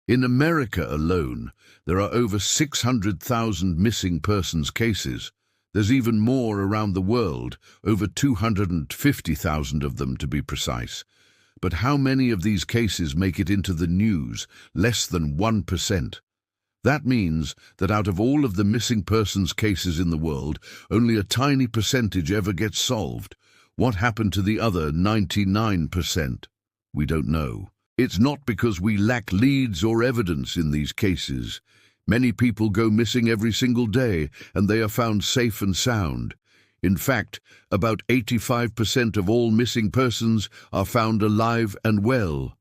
In America alone, there are over 600,000 missing persons cases. There's even more around the world, over 250,000 of them to be precise. But how many of these cases make it into the news? Less than 1%. That means that out of all of the missing persons cases in the world, only a tiny percentage ever gets solved. What happened to the other 99%? We don't know. It's not because we lack leads or evidence in these cases. Many people go missing every single day, and they are found safe and sound. In fact, about 85% of all missing persons are found alive and well.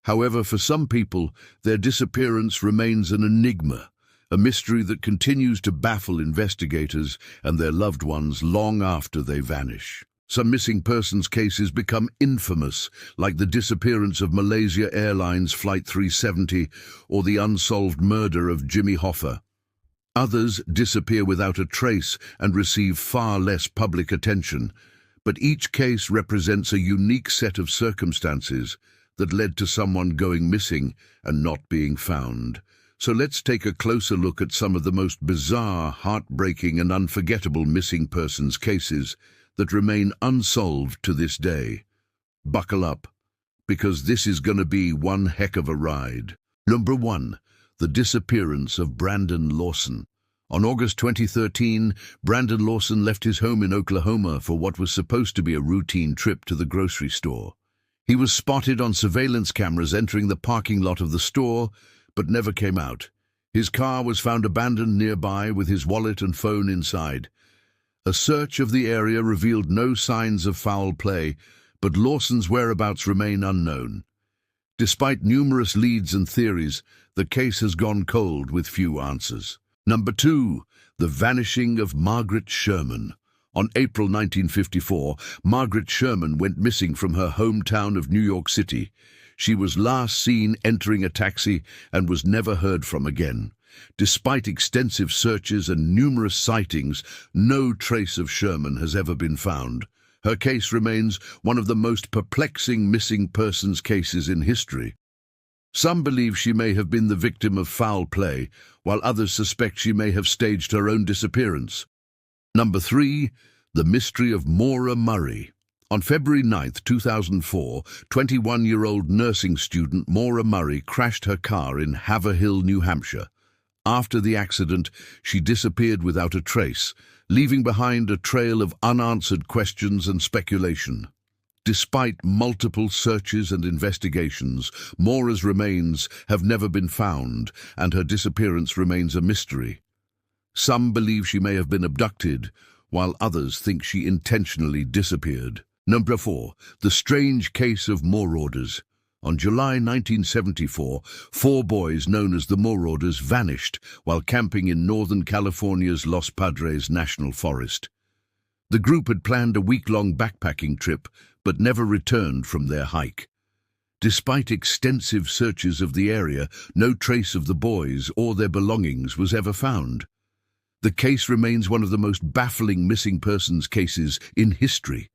However, for some people, their disappearance remains an enigma, a mystery that continues to baffle investigators and their loved ones long after they vanish. Some missing persons cases become infamous, like the disappearance of Malaysia Airlines Flight 370 or the unsolved murder of Jimmy Hoffa. Others disappear without a trace and receive far less public attention, but each case represents a unique set of circumstances that led to someone going missing and not being found. So let's take a closer look at some of the most bizarre, heartbreaking and unforgettable missing persons cases that remain unsolved to this day. Buckle up, because this is going to be one heck of a ride. Number 1. The disappearance of Brandon Lawson. On August 2013, Brandon Lawson left his home in Oklahoma for what was supposed to be a routine trip to the grocery store. He was spotted on surveillance cameras entering the parking lot of the store, but never came out. His car was found abandoned nearby with his wallet and phone inside. A search of the area revealed no signs of foul play, but Lawson's whereabouts remain unknown. Despite numerous leads and theories, the case has gone cold with few answers. Number 2. The vanishing of Margaret Sherman. On April 1954, Margaret Sherman went missing from her hometown of New York City. She was last seen entering a taxi and was never heard from again. Despite extensive searches and numerous sightings, no trace of Sherman has ever been found. Her case remains one of the most perplexing missing persons cases in history. Some believe she may have been the victim of foul play, while others suspect she may have staged her own disappearance. Number 3. The mystery of Maura Murray. On February 9, 2004, 21-year-old nursing student Maura Murray crashed her car in Haverhill, New Hampshire. After the accident, she disappeared without a trace, leaving behind a trail of unanswered questions and speculation. Despite multiple searches and investigations, Maura's remains have never been found, and her disappearance remains a mystery. Some believe she may have been abducted, while others think she intentionally disappeared. Number 4. The strange case of Marauders. On July 1974, 4 boys known as the Marauders vanished while camping in Northern California's Los Padres National Forest. The group had planned a week-long backpacking trip, but never returned from their hike. Despite extensive searches of the area, no trace of the boys or their belongings was ever found. The case remains one of the most baffling missing persons cases in history.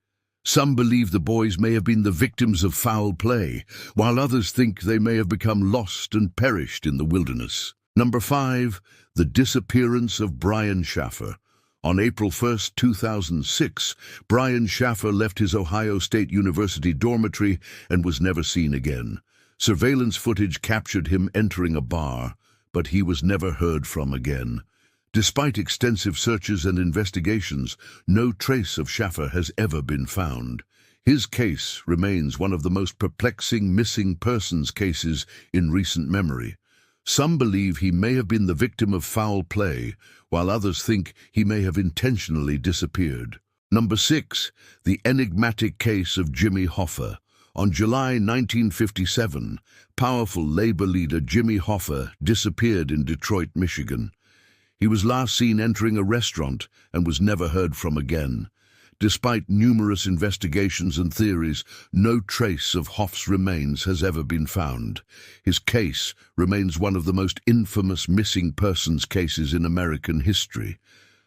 Some believe the boys may have been the victims of foul play, while others think they may have become lost and perished in the wilderness. Number 5. The disappearance of Brian Schaffer. On April 1, 2006, Brian Schaffer left his Ohio State University dormitory and was never seen again. Surveillance footage captured him entering a bar, but he was never heard from again. Despite extensive searches and investigations, no trace of Schaffer has ever been found. His case remains one of the most perplexing missing persons cases in recent memory. Some believe he may have been the victim of foul play, while others think he may have intentionally disappeared. Number 6. The enigmatic case of Jimmy Hoffa. On July 1957, powerful labor leader Jimmy Hoffa disappeared in Detroit, Michigan. He was last seen entering a restaurant and was never heard from again. Despite numerous investigations and theories, no trace of Hoff's remains has ever been found. His case remains one of the most infamous missing persons cases in American history.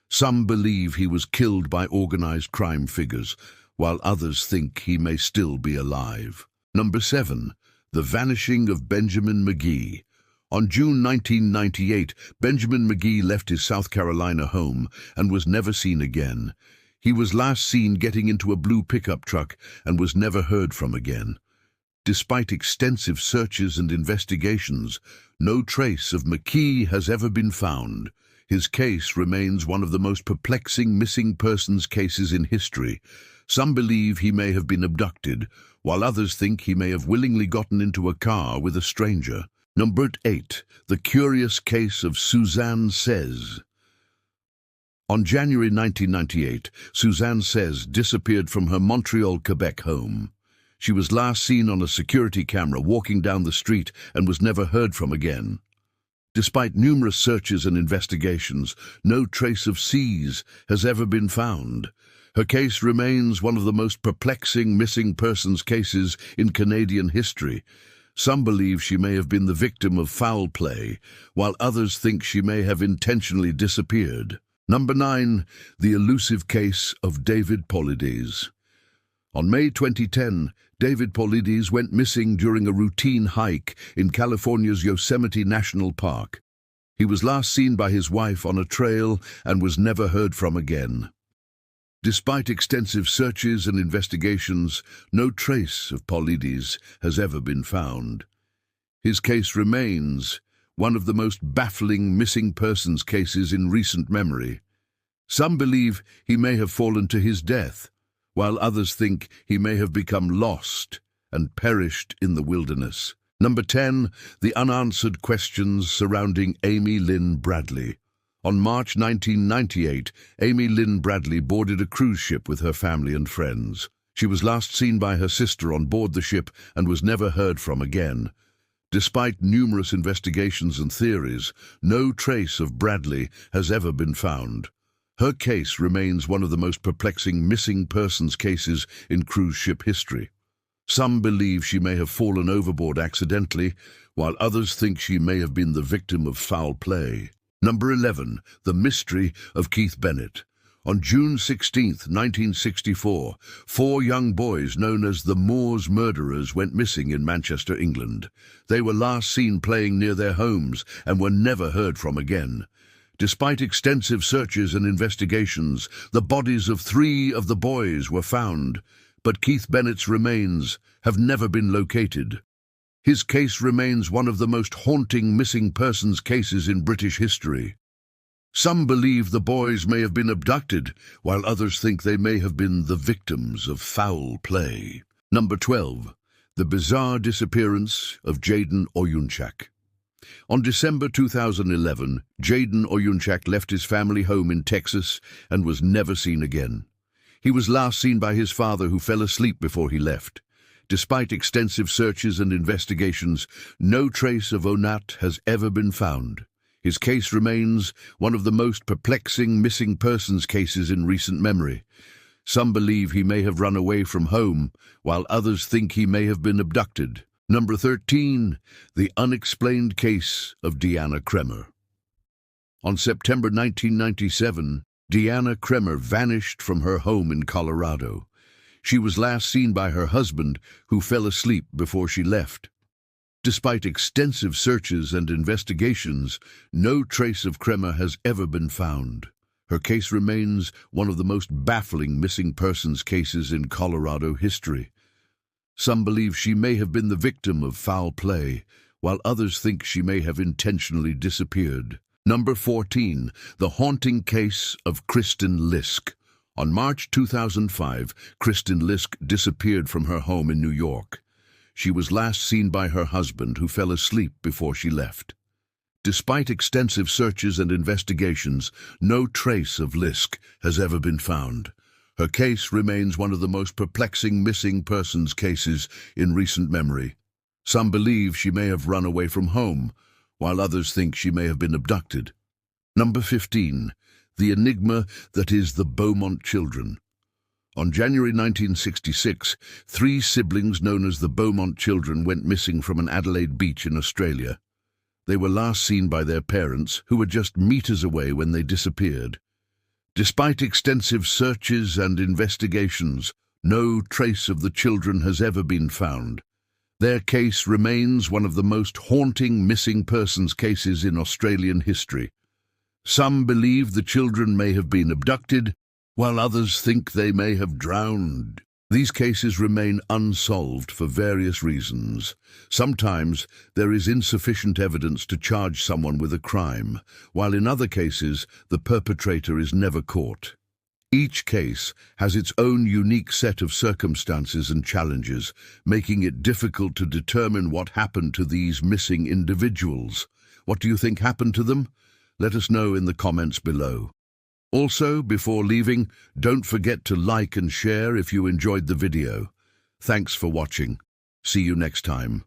Some believe he was killed by organized crime figures, while others think he may still be alive. Number 7. The vanishing of Benjamin McGee. On June 1998, Benjamin McGee left his South Carolina home and was never seen again. He was last seen getting into a blue pickup truck and was never heard from again. Despite extensive searches and investigations, no trace of McGee has ever been found. His case remains one of the most perplexing missing persons cases in history. Some believe he may have been abducted, while others think he may have willingly gotten into a car with a stranger. Number 8. The curious case of Suzanne Says. On January 1998, Suzanne Says disappeared from her Montreal, Quebec home. She was last seen on a security camera walking down the street and was never heard from again. Despite numerous searches and investigations, no trace of Says has ever been found. Her case remains one of the most perplexing missing persons cases in Canadian history. Some believe she may have been the victim of foul play, while others think she may have intentionally disappeared. Number 9. The elusive case of David Paulides. On May 2010, David Paulides went missing during a routine hike in California's Yosemite National Park. He was last seen by his wife on a trail and was never heard from again. Despite extensive searches and investigations, no trace of Paulides has ever been found. His case remains one of the most baffling missing persons cases in recent memory. Some believe he may have fallen to his death, while others think he may have become lost and perished in the wilderness. Number 10. The unanswered questions surrounding Amy Lynn Bradley. On March 1998, Amy Lynn Bradley boarded a cruise ship with her family and friends. She was last seen by her sister on board the ship and was never heard from again. Despite numerous investigations and theories, no trace of Bradley has ever been found. Her case remains one of the most perplexing missing persons cases in cruise ship history. Some believe she may have fallen overboard accidentally, while others think she may have been the victim of foul play. Number 11. The mystery of Keith Bennett. On June 16, 1964, 4 young boys known as the Moors murderers went missing in Manchester, England. They were last seen playing near their homes and were never heard from again. Despite extensive searches and investigations, the bodies of 3 of the boys were found, but Keith Bennett's remains have never been located. His case remains one of the most haunting missing persons cases in British history. Some believe the boys may have been abducted, while others think they may have been the victims of foul play. Number 12. The bizarre disappearance of Jaden Oyunchak. On December 2011, Jaden Oyunchak left his family home in Texas and was never seen again. He was last seen by his father, who fell asleep before he left. Despite extensive searches and investigations, no trace of Onat has ever been found. His case remains one of the most perplexing missing persons cases in recent memory. Some believe he may have run away from home, while others think he may have been abducted. Number 13. The unexplained case of Deanna Kremer. On September 1997, Deanna Kremer vanished from her home in Colorado. She was last seen by her husband, who fell asleep before she left. Despite extensive searches and investigations, no trace of Kremer has ever been found. Her case remains one of the most baffling missing persons cases in Colorado history. Some believe she may have been the victim of foul play, while others think she may have intentionally disappeared. Number 14. The haunting case of Kristen Lisk. On March 2005, Kristen Lisk disappeared from her home in New York. She was last seen by her husband, who fell asleep before she left. Despite extensive searches and investigations, no trace of Lisk has ever been found. Her case remains one of the most perplexing missing persons cases in recent memory. Some believe she may have run away from home, while others think she may have been abducted. Number 15. The enigma that is the Beaumont children. On January 1966, 3 siblings known as the Beaumont children went missing from an Adelaide beach in Australia. They were last seen by their parents, who were just meters away when they disappeared. Despite extensive searches and investigations, no trace of the children has ever been found. Their case remains one of the most haunting missing persons cases in Australian history. Some believe the children may have been abducted, while others think they may have drowned. These cases remain unsolved for various reasons. Sometimes there is insufficient evidence to charge someone with a crime, while in other cases the perpetrator is never caught. Each case has its own unique set of circumstances and challenges, making it difficult to determine what happened to these missing individuals. What do you think happened to them? Let us know in the comments below. Also, before leaving, don't forget to like and share if you enjoyed the video. Thanks for watching. See you next time.